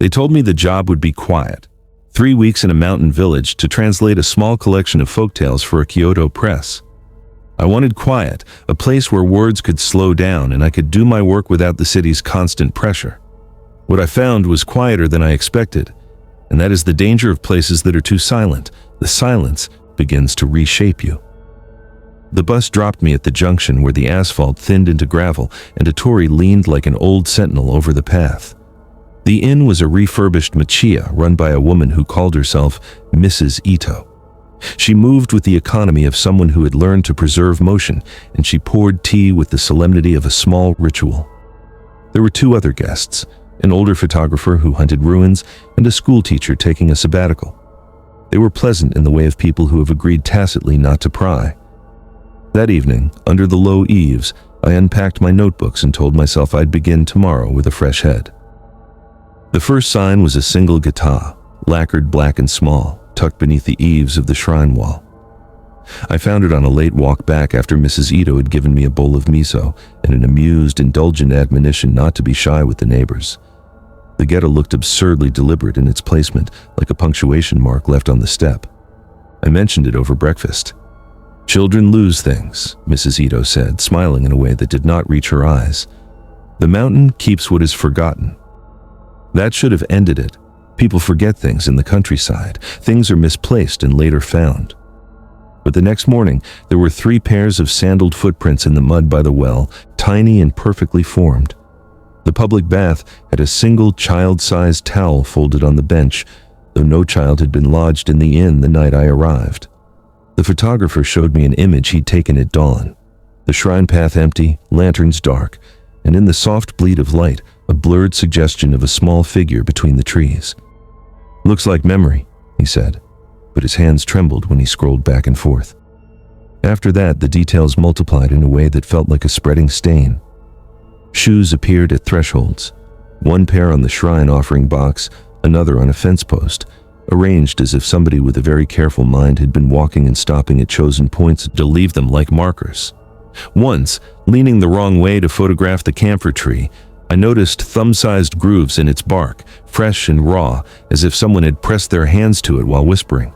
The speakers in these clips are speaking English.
They told me the job would be quiet. 3 weeks in a mountain village to translate a small collection of folktales for a Kyoto press. I wanted quiet, a place where words could slow down and I could do my work without the city's constant pressure. What I found was quieter than I expected, and that is the danger of places that are too silent. The silence begins to reshape you. The bus dropped me at the junction where the asphalt thinned into gravel and a Tory leaned like an old sentinel over the path. The inn was a refurbished machiya run by a woman who called herself Mrs. Ito. She moved with the economy of someone who had learned to preserve motion, and she poured tea with the solemnity of a small ritual. There were 2 other guests, an older photographer who hunted ruins and a schoolteacher taking a sabbatical. They were pleasant in the way of people who have agreed tacitly not to pry. That evening, under the low eaves, I unpacked my notebooks and told myself I'd begin tomorrow with a fresh head. The first sign was a single geta, lacquered black and small, tucked beneath the eaves of the shrine wall. I found it on a late walk back after Mrs. Ito had given me a bowl of miso and an amused, indulgent admonition not to be shy with the neighbors. The geta looked absurdly deliberate in its placement, like a punctuation mark left on the step. I mentioned it over breakfast. "Children lose things," Mrs. Ito said, smiling in a way that did not reach her eyes. "The mountain keeps what is forgotten." That should have ended it. People forget things in the countryside. Things are misplaced and later found. But the next morning, there were 3 pairs of sandaled footprints in the mud by the well, tiny and perfectly formed. The public bath had a single child-sized towel folded on the bench, though no child had been lodged in the inn the night I arrived. The photographer showed me an image he'd taken at dawn. The shrine path empty, lanterns dark, and in the soft bleed of light, a blurred suggestion of a small figure between the trees. "Looks like memory," he said, but his hands trembled when he scrolled back and forth. After that, the details multiplied in a way that felt like a spreading stain. Shoes appeared at thresholds, 1 pair on the shrine offering box, another on a fence post, arranged as if somebody with a very careful mind had been walking and stopping at chosen points to leave them like markers. Once, leaning the wrong way to photograph the camphor tree, I noticed thumb-sized grooves in its bark, fresh and raw, as if someone had pressed their hands to it while whispering.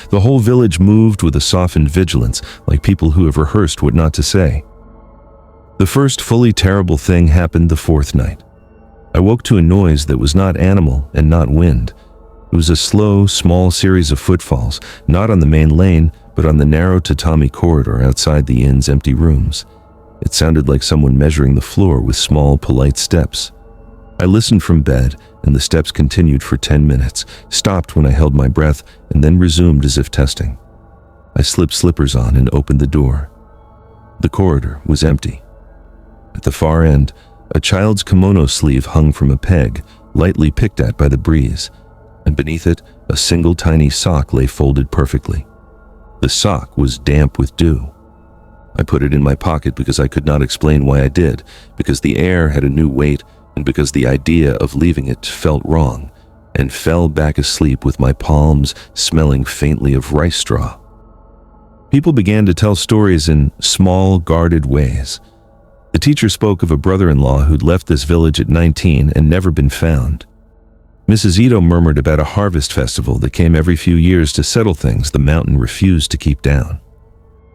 The whole village moved with a softened vigilance, like people who have rehearsed what not to say. The first fully terrible thing happened the 4th night. I woke to a noise that was not animal and not wind. It was a slow, small series of footfalls, not on the main lane, but on the narrow tatami corridor outside the inn's empty rooms. It sounded like someone measuring the floor with small, polite steps. I listened from bed, and the steps continued for 10 minutes, stopped when I held my breath, and then resumed as if testing. I slipped slippers on and opened the door. The corridor was empty. At the far end, a child's kimono sleeve hung from a peg, lightly picked at by the breeze, and beneath it, a single tiny sock lay folded perfectly. The sock was damp with dew. I put it in my pocket because I could not explain why I did, because the air had a new weight, and because the idea of leaving it felt wrong, and fell back asleep with my palms smelling faintly of rice straw. People began to tell stories in small, guarded ways. The teacher spoke of a brother-in-law who'd left this village at 19 and never been found. Mrs. Ito murmured about a harvest festival that came every few years to settle things the mountain refused to keep down.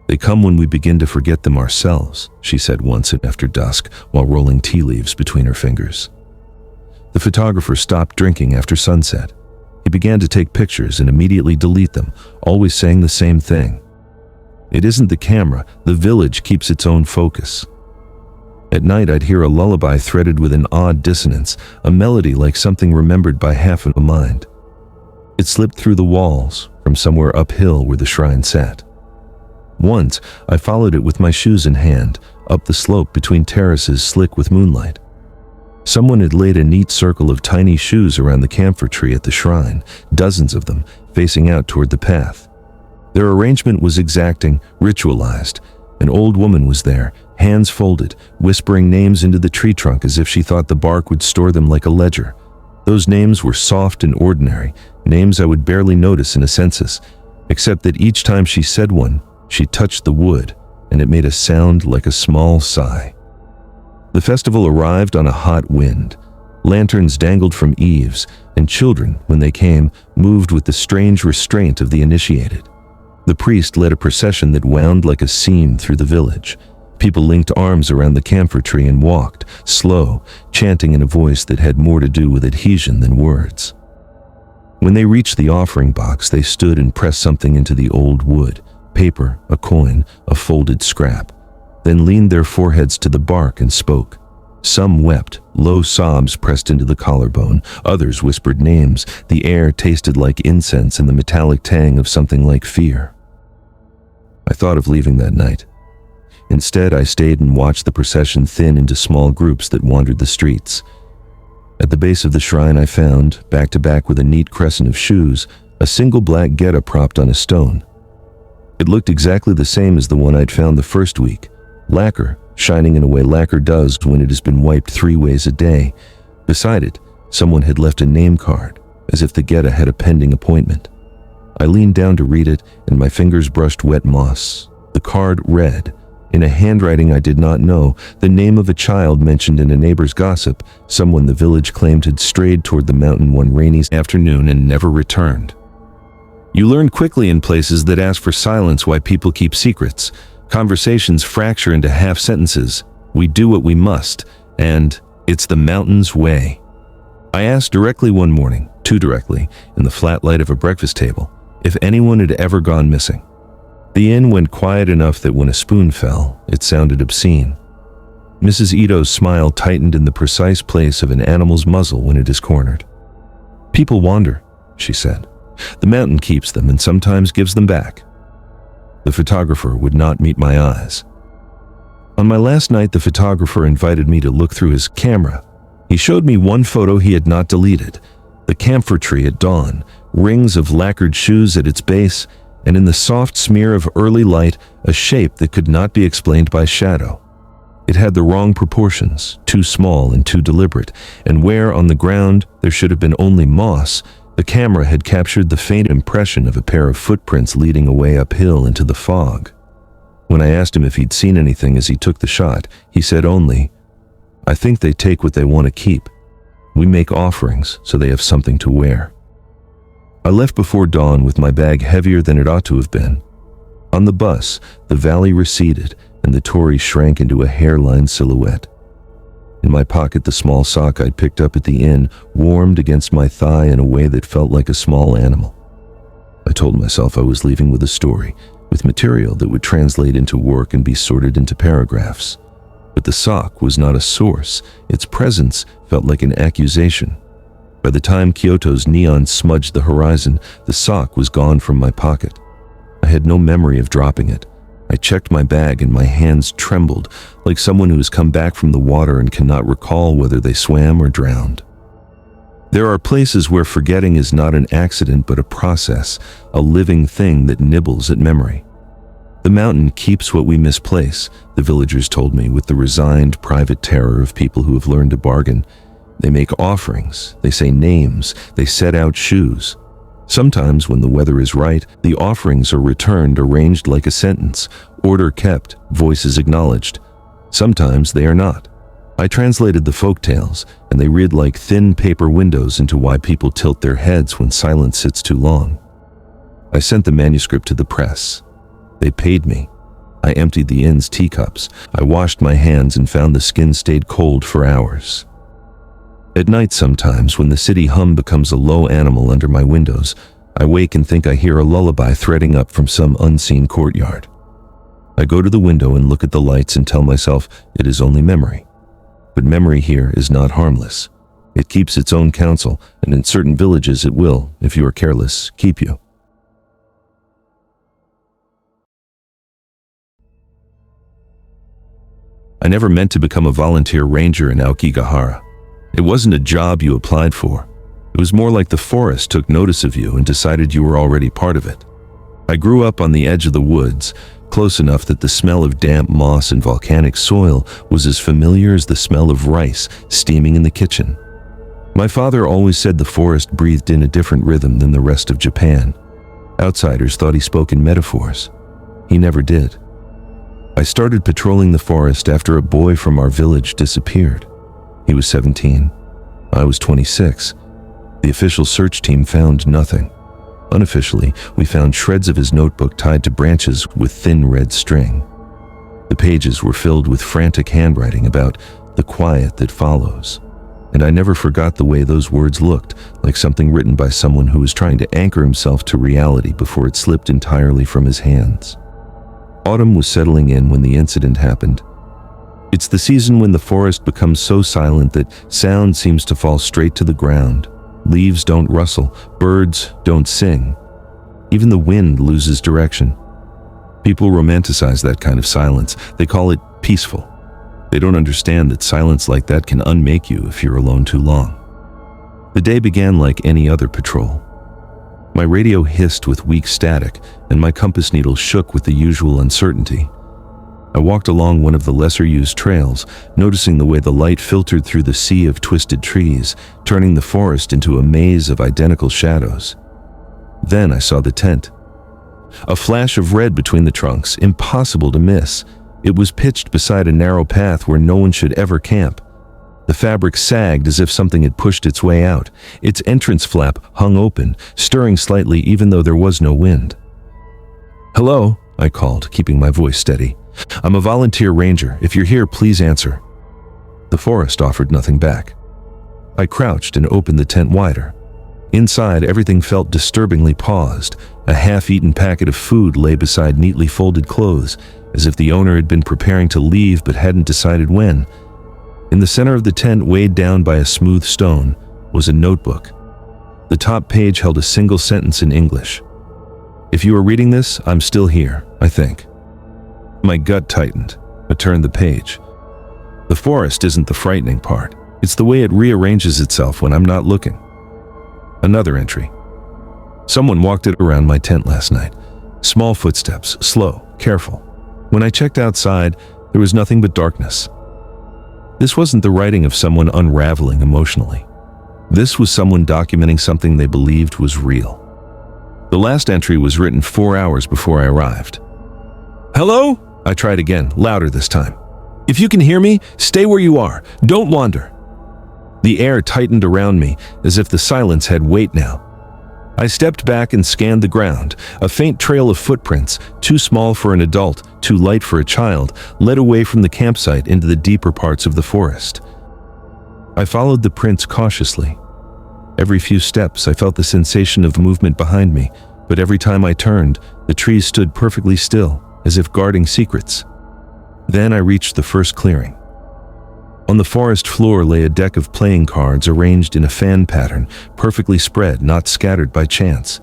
"They come when we begin to forget them ourselves," she said once after dusk while rolling tea leaves between her fingers. The photographer stopped drinking after sunset. He began to take pictures and immediately delete them, always saying the same thing. "It isn't the camera, the village keeps its own focus." At night, I'd hear a lullaby threaded with an odd dissonance, a melody like something remembered by half of a mind. It slipped through the walls, from somewhere uphill where the shrine sat. Once, I followed it with my shoes in hand, up the slope between terraces slick with moonlight. Someone had laid a neat circle of tiny shoes around the camphor tree at the shrine, dozens of them, facing out toward the path. Their arrangement was exacting, ritualized. An old woman was there, hands folded, whispering names into the tree trunk as if she thought the bark would store them like a ledger. Those names were soft and ordinary, names I would barely notice in a census, except that each time she said one, she touched the wood, and it made a sound like a small sigh. The festival arrived on a hot wind. Lanterns dangled from eaves, and children, when they came, moved with the strange restraint of the initiated. The priest led a procession that wound like a seam through the village. People linked arms around the camphor tree and walked, slow, chanting in a voice that had more to do with adhesion than words. When they reached the offering box, they stood and pressed something into the old wood, paper, a coin, a folded scrap, then leaned their foreheads to the bark and spoke. Some wept, low sobs pressed into the collarbone. Others whispered names. The air tasted like incense and the metallic tang of something like fear. I thought of leaving that night. Instead, I stayed and watched the procession thin into small groups that wandered the streets. At the base of the shrine I found, back to back with a neat crescent of shoes, a single black geta propped on a stone. It looked exactly the same as the one I'd found the first week. Lacquer, shining in a way lacquer does when it has been wiped 3 ways a day. Beside it, someone had left a name card, as if the geta had a pending appointment. I leaned down to read it, and my fingers brushed wet moss. The card read, in a handwriting I did not know, the name of a child mentioned in a neighbor's gossip, someone the village claimed had strayed toward the mountain one rainy afternoon and never returned. You learn quickly in places that ask for silence why people keep secrets. Conversations fracture into half sentences. We do what we must, and it's the mountain's way. I asked directly one morning, too directly, in the flat light of a breakfast table, if anyone had ever gone missing. The inn went quiet enough that when a spoon fell, it sounded obscene. Mrs. Ito's smile tightened in the precise place of an animal's muzzle when it is cornered. People wander, she said. The mountain keeps them and sometimes gives them back. The photographer would not meet my eyes. On my last night, the photographer invited me to look through his camera. He showed me one photo he had not deleted, the camphor tree at dawn, rings of lacquered shoes at its base, and in the soft smear of early light, a shape that could not be explained by shadow. It had the wrong proportions, too small and too deliberate, and where on the ground there should have been only moss, the camera had captured the faint impression of a pair of footprints leading away uphill into the fog. When I asked him if he'd seen anything as he took the shot, he said only, "I think they take what they want to keep. We make offerings so they have something to wear." I left before dawn with my bag heavier than it ought to have been. On the bus, the valley receded and the torii shrank into a hairline silhouette. In my pocket, the small sock I'd picked up at the inn warmed against my thigh in a way that felt like a small animal. I told myself I was leaving with a story, with material that would translate into work and be sorted into paragraphs. But the sock was not a source. Its presence felt like an accusation. By the time Kyoto's neon smudged the horizon, the sock was gone from my pocket. I had no memory of dropping it. I checked my bag and my hands trembled, like someone who has come back from the water and cannot recall whether they swam or drowned. There are places where forgetting is not an accident but a process, a living thing that nibbles at memory. The mountain keeps what we misplace, the villagers told me with the resigned, private terror of people who have learned to bargain. They make offerings, they say names, they set out shoes. Sometimes, when the weather is right, the offerings are returned arranged like a sentence, order kept, voices acknowledged. Sometimes they are not. I translated the folk tales, and they read like thin paper windows into why people tilt their heads when silence sits too long. I sent the manuscript to the press. They paid me. I emptied the inn's teacups. I washed my hands and found the skin stayed cold for hours. At night sometimes, when the city hum becomes a low animal under my windows, I wake and think I hear a lullaby threading up from some unseen courtyard. I go to the window and look at the lights and tell myself it is only memory. But memory here is not harmless. It keeps its own counsel, and in certain villages it will, if you are careless, keep you. I never meant to become a volunteer ranger in Aokigahara. It wasn't a job you applied for. It was more like the forest took notice of you and decided you were already part of it. I grew up on the edge of the woods, close enough that the smell of damp moss and volcanic soil was as familiar as the smell of rice steaming in the kitchen. My father always said the forest breathed in a different rhythm than the rest of Japan. Outsiders thought he spoke in metaphors. He never did. I started patrolling the forest after a boy from our village disappeared. He was 17. I was 26. The official search team found nothing. Unofficially, we found shreds of his notebook tied to branches with thin red string. The pages were filled with frantic handwriting about the quiet that follows. And I never forgot the way those words looked, like something written by someone who was trying to anchor himself to reality before it slipped entirely from his hands. Autumn was settling in when the incident happened. It's the season when the forest becomes so silent that sound seems to fall straight to the ground. Leaves don't rustle, birds don't sing. Even the wind loses direction. People romanticize that kind of silence. They call it peaceful. They don't understand that silence like that can unmake you if you're alone too long. The day began like any other patrol. My radio hissed with weak static, and my compass needle shook with the usual uncertainty. I walked along one of the lesser-used trails, noticing the way the light filtered through the sea of twisted trees, turning the forest into a maze of identical shadows. Then I saw the tent. A flash of red between the trunks, impossible to miss. It was pitched beside a narrow path where no one should ever camp. The fabric sagged as if something had pushed its way out. Its entrance flap hung open, stirring slightly even though there was no wind. "Hello," I called, keeping my voice steady. "I'm a volunteer ranger. If you're here, please answer." The forest offered nothing back. I crouched and opened the tent wider. Inside, everything felt disturbingly paused. A half-eaten packet of food lay beside neatly folded clothes, as if the owner had been preparing to leave but hadn't decided when. In the center of the tent, weighed down by a smooth stone, was a notebook. The top page held a single sentence in English. "If you are reading this, I'm still here, I think." My gut tightened. I turned the page. The forest isn't the frightening part. It's the way it rearranges itself when I'm not looking. Another entry. Someone walked it around my tent last night. Small footsteps, slow, careful. When I checked outside, there was nothing but darkness. This wasn't the writing of someone unraveling emotionally. This was someone documenting something they believed was real. The last entry was written 4 hours before I arrived. "Hello?" I tried again, louder this time. "If you can hear me, stay where you are. Don't wander." The air tightened around me, as if the silence had weight now. I stepped back and scanned the ground. A faint trail of footprints, too small for an adult, too light for a child, led away from the campsite into the deeper parts of the forest. I followed the prints cautiously. Every few steps, I felt the sensation of movement behind me, but every time I turned, the trees stood perfectly still, as if guarding secrets. Then I reached the first clearing. On the forest floor lay a deck of playing cards arranged in a fan pattern, perfectly spread, not scattered by chance.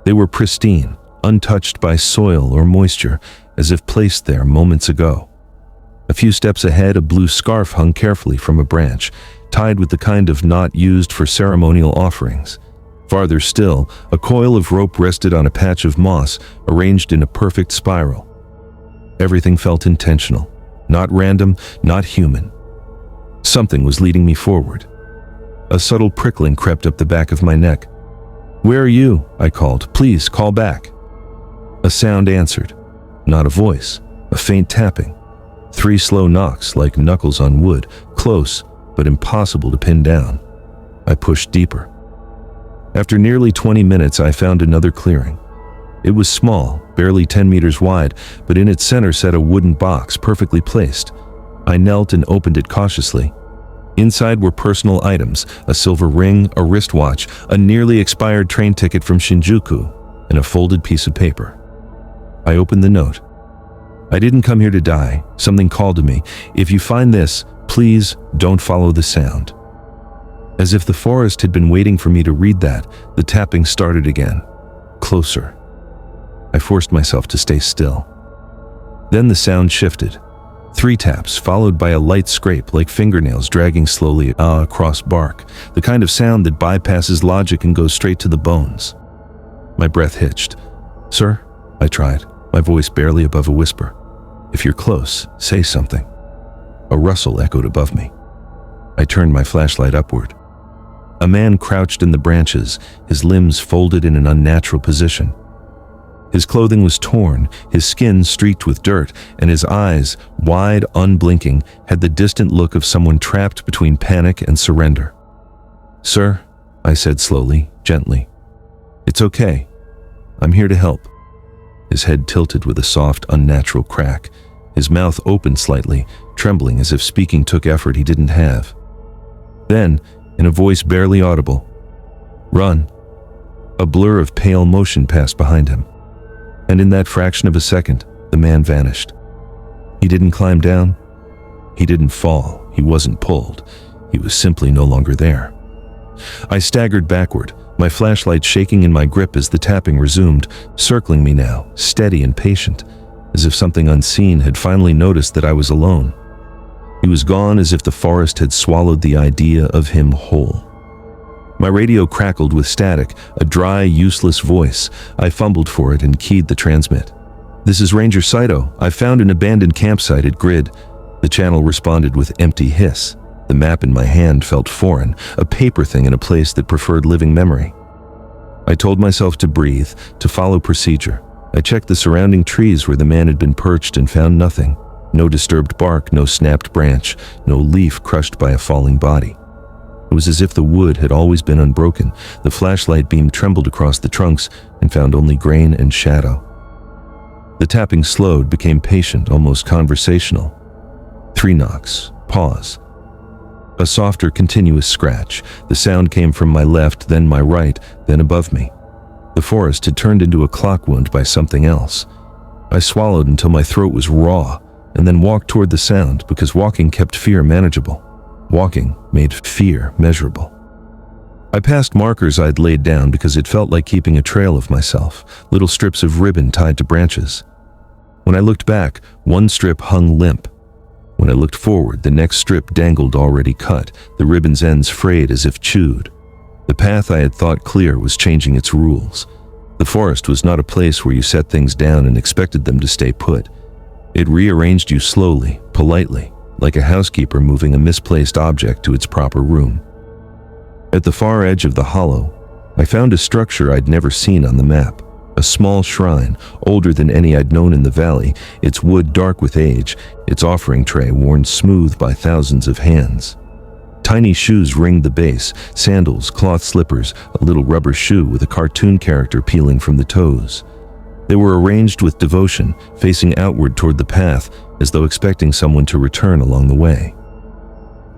They were pristine, untouched by soil or moisture, as if placed there moments ago. A few steps ahead, a blue scarf hung carefully from a branch, tied with the kind of knot used for ceremonial offerings. Farther still, a coil of rope rested on a patch of moss, arranged in a perfect spiral. Everything felt intentional, not random, not human. Something was leading me forward. A subtle prickling crept up the back of my neck. "Where are you?" I called. "Please, call back." A sound answered. Not a voice, a faint tapping. 3 slow knocks like knuckles on wood, close but impossible to pin down. I pushed deeper. After nearly 20 minutes, I found another clearing. It was small, barely 10 meters wide, but in its center sat a wooden box perfectly placed. I knelt and opened it cautiously. Inside were personal items, a silver ring, a wristwatch, a nearly expired train ticket from Shinjuku, and a folded piece of paper. I opened the note. "I didn't come here to die. Something called to me. If you find this, please don't follow the sound." As if the forest had been waiting for me to read that, the tapping started again. Closer. I forced myself to stay still. Then the sound shifted. 3 taps, followed by a light scrape like fingernails dragging slowly across bark, the kind of sound that bypasses logic and goes straight to the bones. My breath hitched. "Sir?" I tried, my voice barely above a whisper. "If you're close, say something." A rustle echoed above me. I turned my flashlight upward. A man crouched in the branches, his limbs folded in an unnatural position. His clothing was torn, his skin streaked with dirt, and his eyes, wide, unblinking, had the distant look of someone trapped between panic and surrender. "Sir," I said slowly, gently. "It's okay. I'm here to help." His head tilted with a soft, unnatural crack. His mouth opened slightly, trembling as if speaking took effort he didn't have. Then, in a voice barely audible, "Run." A blur of pale motion passed behind him. And in that fraction of a second, the man vanished. He didn't climb down. He didn't fall. He wasn't pulled. He was simply no longer there. I staggered backward, my flashlight shaking in my grip as the tapping resumed, circling me now, steady and patient, as if something unseen had finally noticed that I was alone. He was gone as if the forest had swallowed the idea of him whole. My radio crackled with static, a dry, useless voice. I fumbled for it and keyed the transmit. "This is Ranger Saito. I found an abandoned campsite at Grid." The channel responded with empty hiss. The map in my hand felt foreign, a paper thing in a place that preferred living memory. I told myself to breathe, to follow procedure. I checked the surrounding trees where the man had been perched and found nothing. No disturbed bark, no snapped branch, no leaf crushed by a falling body. It was as if the wood had always been unbroken. The flashlight beam trembled across the trunks and found only grain and shadow. The tapping slowed, became patient, almost conversational. 3 knocks. Pause. A softer, continuous scratch. The sound came from my left, then my right, then above me. The forest had turned into a clock wound by something else. I swallowed until my throat was raw, and then walked toward the sound because walking kept fear manageable. Walking made fear measurable. I passed markers I'd laid down because it felt like keeping a trail of myself, little strips of ribbon tied to branches. When I looked back, one strip hung limp. When I looked forward, the next strip dangled already cut, the ribbon's ends frayed as if chewed. The path I had thought clear was changing its rules. The forest was not a place where you set things down and expected them to stay put. It rearranged you slowly, politely, like a housekeeper moving a misplaced object to its proper room. At the far edge of the hollow, I found a structure I'd never seen on the map. A small shrine, older than any I'd known in the valley, its wood dark with age, its offering tray worn smooth by thousands of hands. Tiny shoes ringed the base, sandals, cloth slippers, a little rubber shoe with a cartoon character peeling from the toes. They were arranged with devotion, facing outward toward the path, as though expecting someone to return along the way.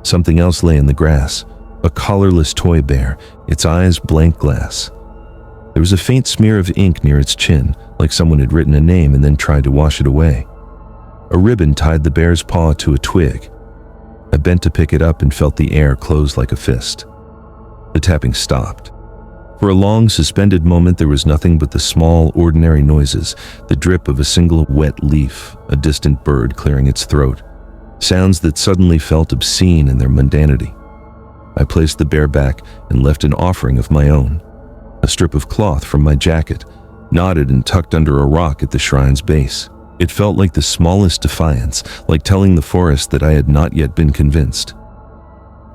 Something else lay in the grass, a collarless toy bear, its eyes blank glass. There was a faint smear of ink near its chin, like someone had written a name and then tried to wash it away. A ribbon tied the bear's paw to a twig. I bent to pick it up and felt the air close like a fist. The tapping stopped. For a long, suspended moment, there was nothing but the small, ordinary noises, the drip of a single wet leaf, a distant bird clearing its throat, sounds that suddenly felt obscene in their mundanity. I placed the bear back and left an offering of my own. A strip of cloth from my jacket, knotted and tucked under a rock at the shrine's base. It felt like the smallest defiance, like telling the forest that I had not yet been convinced.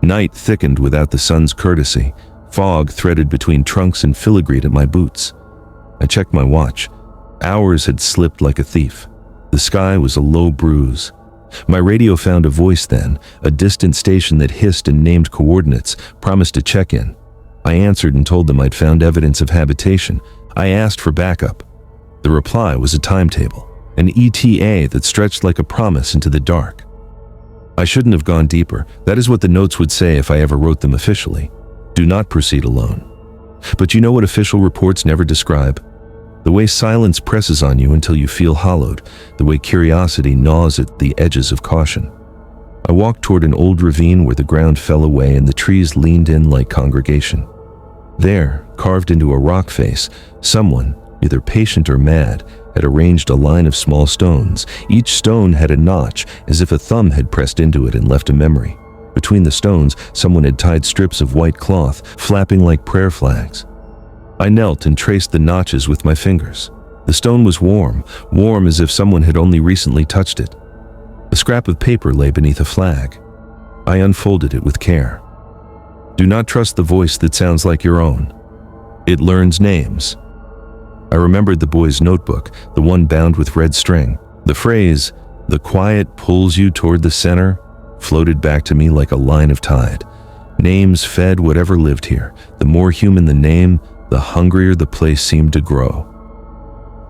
Night thickened without the sun's courtesy. Fog threaded between trunks and filigreed at my boots. I checked my watch. Hours had slipped like a thief. The sky was a low bruise. My radio found a voice then, a distant station that hissed and named coordinates, promised to check in. I answered and told them I'd found evidence of habitation. I asked for backup. The reply was a timetable, an ETA that stretched like a promise into the dark. I shouldn't have gone deeper. That is what the notes would say if I ever wrote them officially. Do not proceed alone. But you know what official reports never describe? The way silence presses on you until you feel hollowed, the way curiosity gnaws at the edges of caution. I walked toward an old ravine where the ground fell away and the trees leaned in like congregation. There, carved into a rock face, someone, either patient or mad, had arranged a line of small stones. Each stone had a notch, as if a thumb had pressed into it and left a memory. Between the stones, someone had tied strips of white cloth, flapping like prayer flags. I knelt and traced the notches with my fingers. The stone was warm, warm as if someone had only recently touched it. A scrap of paper lay beneath a flag. I unfolded it with care. Do not trust the voice that sounds like your own. It learns names. I remembered the boy's notebook, the one bound with red string. The phrase, "The quiet pulls you toward the center," floated back to me like a line of tide. Names fed whatever lived here. The more human the name, the hungrier the place seemed to grow.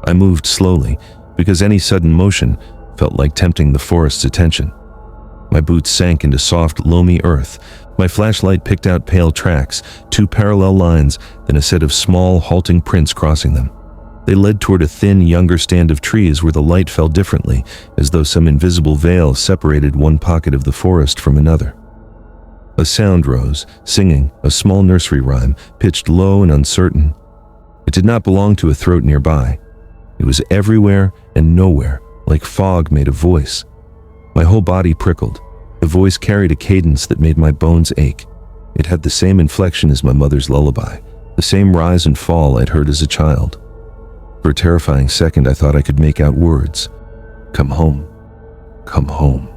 I moved slowly, because any sudden motion felt like tempting the forest's attention. My boots sank into soft, loamy earth. My flashlight picked out pale tracks, 2 parallel lines, then a set of small, halting prints crossing them. They led toward a thin, younger stand of trees where the light fell differently, as though some invisible veil separated one pocket of the forest from another. A sound rose, singing, a small nursery rhyme, pitched low and uncertain. It did not belong to a throat nearby. It was everywhere and nowhere, like fog made a voice. My whole body prickled. The voice carried a cadence that made my bones ache. It had the same inflection as my mother's lullaby, the same rise and fall I'd heard as a child. For a terrifying second, I thought I could make out words. Come home. Come home.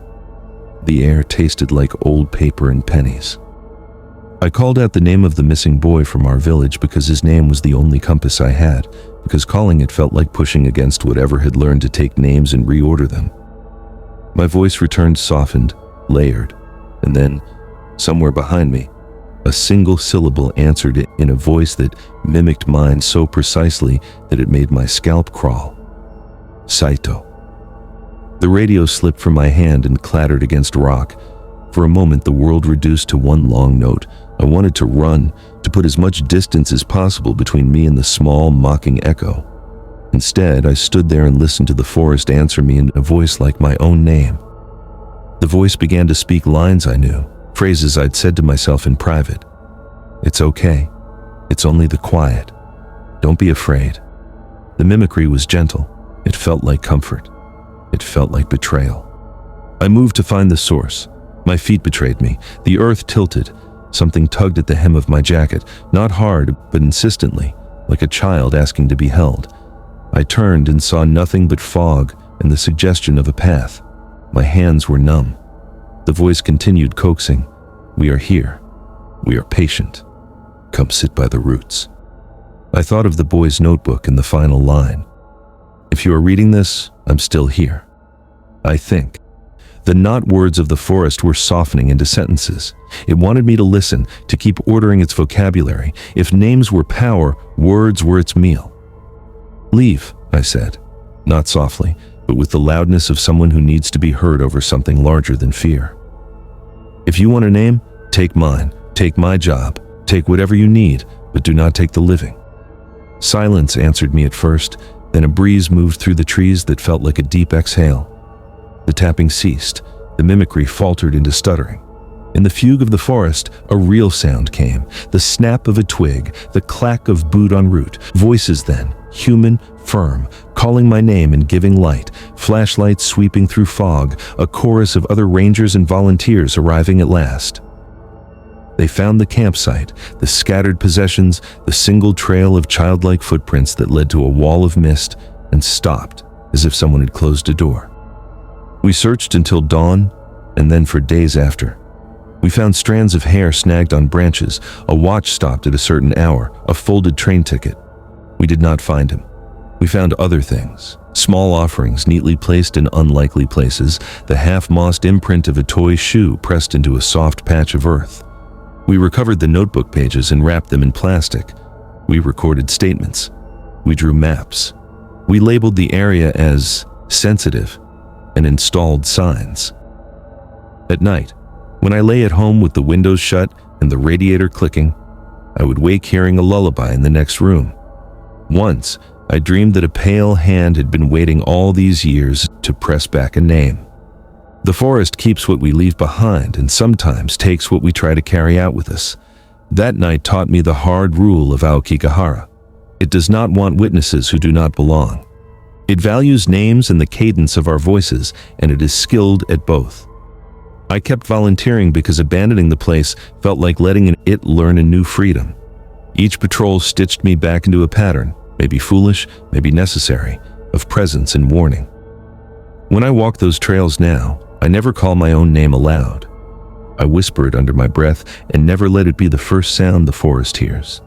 The air tasted like old paper and pennies. I called out the name of the missing boy from our village because his name was the only compass I had, because calling it felt like pushing against whatever had learned to take names and reorder them. My voice returned softened, layered, and then, somewhere behind me, a single syllable answered it in a voice that mimicked mine so precisely that it made my scalp crawl. Saito. The radio slipped from my hand and clattered against rock. For a moment, the world reduced to one long note. I wanted to run, to put as much distance as possible between me and the small, mocking echo. Instead, I stood there and listened to the forest answer me in a voice like my own name. The voice began to speak lines I knew, phrases I'd said to myself in private. It's okay. It's only the quiet. Don't be afraid. The mimicry was gentle. It felt like comfort. It felt like betrayal. I moved to find the source. My feet betrayed me. The earth tilted. Something tugged at the hem of my jacket, not hard, but insistently, like a child asking to be held. I turned and saw nothing but fog and the suggestion of a path. My hands were numb. The voice continued coaxing. We are here. We are patient. Come sit by the roots. I thought of the boy's notebook and the final line. If you are reading this, I'm still here. I think. The not words of the forest were softening into sentences. It wanted me to listen, to keep ordering its vocabulary. If names were power, words were its meal. Leave, I said, not softly, but with the loudness of someone who needs to be heard over something larger than fear. If you want a name, take mine, take my job, take whatever you need, but do not take the living. Silence answered me at first, then a breeze moved through the trees that felt like a deep exhale. The tapping ceased. The mimicry faltered into stuttering. In the fugue of the forest, a real sound came, the snap of a twig, the clack of boot on root. Voices then, human, firm, calling my name and giving light, flashlights sweeping through fog, a chorus of other rangers and volunteers arriving at last. They found the campsite, the scattered possessions, the single trail of childlike footprints that led to a wall of mist, and stopped, as if someone had closed a door. We searched until dawn, and then for days after. We found strands of hair snagged on branches, a watch stopped at a certain hour, a folded train ticket. We did not find him. We found other things, small offerings neatly placed in unlikely places, the half-mossed imprint of a toy shoe pressed into a soft patch of earth. We recovered the notebook pages and wrapped them in plastic. We recorded statements. We drew maps. We labeled the area as sensitive and installed signs. At night, when I lay at home with the windows shut and the radiator clicking, I would wake hearing a lullaby in the next room. Once, I dreamed that a pale hand had been waiting all these years to press back a name. The forest keeps what we leave behind and sometimes takes what we try to carry out with us. That night taught me the hard rule of Aokigahara. It does not want witnesses who do not belong. It values names and the cadence of our voices, and it is skilled at both. I kept volunteering because abandoning the place felt like letting it learn a new freedom. Each patrol stitched me back into a pattern, maybe foolish, maybe necessary, of presence and warning. When I walk those trails now, I never call my own name aloud. I whisper it under my breath and never let it be the first sound the forest hears.